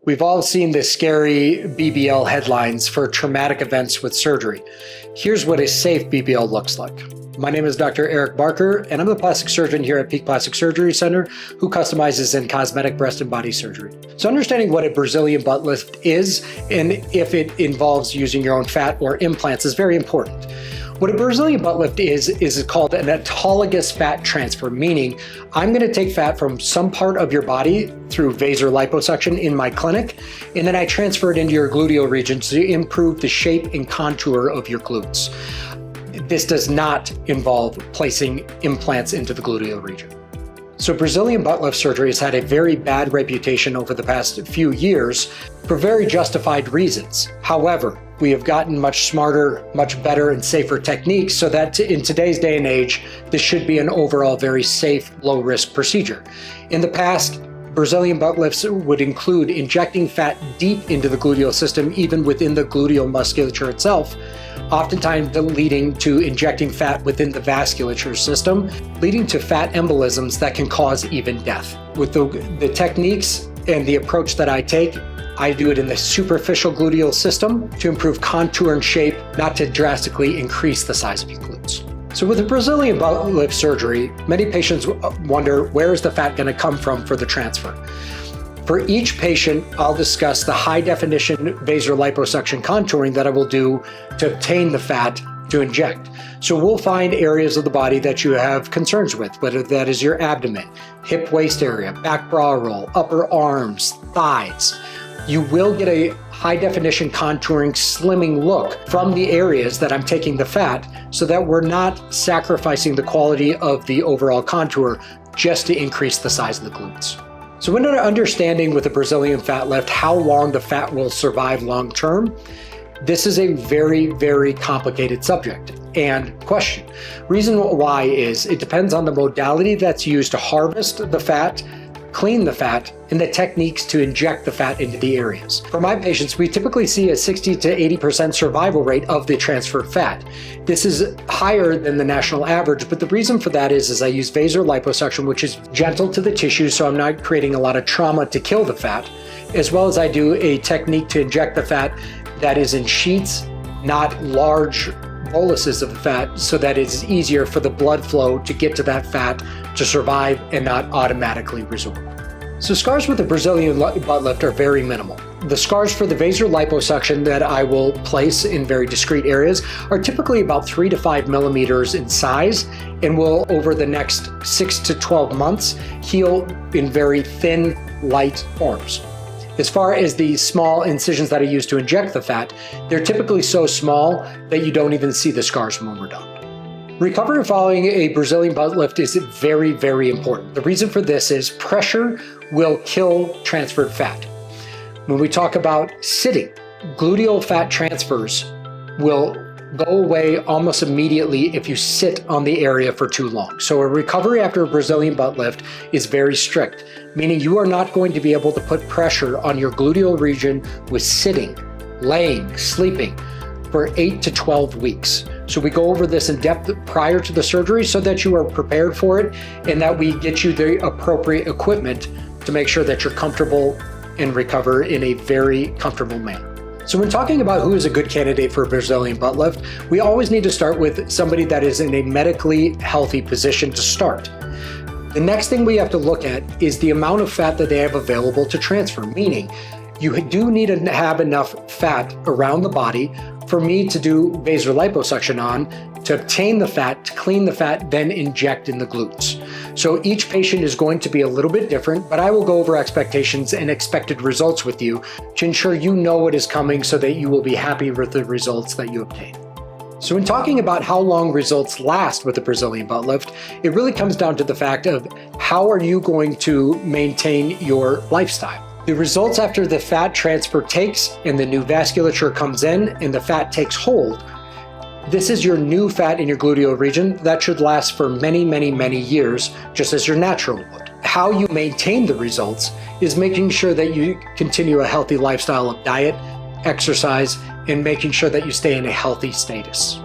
We've all seen the scary BBL headlines for traumatic events with surgery. Here's what a safe BBL looks like. My name is Dr. Eric Barker, and I'm the plastic surgeon here at Peak Plastic Surgery Center who customizes in cosmetic breast and body surgery. So understanding what a Brazilian butt lift is and if it involves using your own fat or implants is very important. What a Brazilian butt lift is called an autologous fat transfer, meaning I'm going to take fat from some part of your body through VASER liposuction in my clinic, and then I transfer it into your gluteal region to improve the shape and contour of your glutes. This does not involve placing implants into the gluteal region. So Brazilian butt lift surgery has had a very bad reputation over the past few years for very justified reasons. However, we have gotten much smarter, much better and safer techniques so that in today's day and age, this should be an overall very safe, low-risk procedure. In the past, Brazilian butt lifts would include injecting fat deep into the gluteal system, even within the gluteal musculature itself, oftentimes leading to injecting fat within the vasculature system, leading to fat embolisms that can cause even death. With the techniques and the approach that I take, I do it in the superficial gluteal system to improve contour and shape, not to drastically increase the size of your glutes. So with the Brazilian butt lift surgery, many patients wonder, where is the fat going to come from for the transfer? For each patient, I'll discuss the high definition VASER liposuction contouring that I will do to obtain the fat to inject. So we'll find areas of the body that you have concerns with, whether that is your abdomen, hip waist area, back bra roll, upper arms, thighs. You will get a high definition contouring slimming look from the areas that I'm taking the fat so that we're not sacrificing the quality of the overall contour just to increase the size of the glutes. So when understanding with a Brazilian fat lift how long the fat will survive long term, this is a very, very complicated subject and question. Reason why is it depends on the modality that's used to harvest the fat, clean the fat, and the techniques to inject the fat into the areas. For my patients, we typically see a 60 to 80% survival rate of the transferred fat. This is higher than the national average, but the reason for that is I use VASER liposuction, which is gentle to the tissue, so I'm not creating a lot of trauma to kill the fat, as well as I do a technique to inject the fat that is in sheets, not large boluses of the fat, so that it's easier for the blood flow to get to that fat to survive and not automatically resorb. So scars with the Brazilian butt lift are very minimal. The scars for the VASER liposuction that I will place in very discrete areas are typically about 3 to 5 millimeters in size and will, over the next 6 to 12 months, heal in very thin, light forms. As far as the small incisions that I use to inject the fat, they're typically so small that you don't even see the scars when we're done. Recovery following a Brazilian butt lift is very, very important. The reason for this is pressure will kill transferred fat. When we talk about sitting, gluteal fat transfers will go away almost immediately if you sit on the area for too long. So a recovery after a Brazilian butt lift is very strict, meaning you are not going to be able to put pressure on your gluteal region with sitting, laying, sleeping for 8 to 12 weeks. So we go over this in depth prior to the surgery so that you are prepared for it and that we get you the appropriate equipment to make sure that you're comfortable and recover in a very comfortable manner. So when talking about who is a good candidate for a Brazilian butt lift, we always need to start with somebody that is in a medically healthy position to start. The next thing we have to look at is the amount of fat that they have available to transfer, meaning you do need to have enough fat around the body for me to do VASER liposuction on, to obtain the fat, to clean the fat, then inject in the glutes. So each patient is going to be a little bit different, but I will go over expectations and expected results with you to ensure you know what is coming so that you will be happy with the results that you obtain. So when talking about how long results last with the Brazilian butt lift, it really comes down to the fact of how are you going to maintain your lifestyle. The results after the fat transfer takes and the new vasculature comes in and the fat takes hold, this is your new fat in your gluteal region that should last for many, many, many years, just as your natural would. How you maintain the results is making sure that you continue a healthy lifestyle of diet, exercise, and making sure that you stay in a healthy status.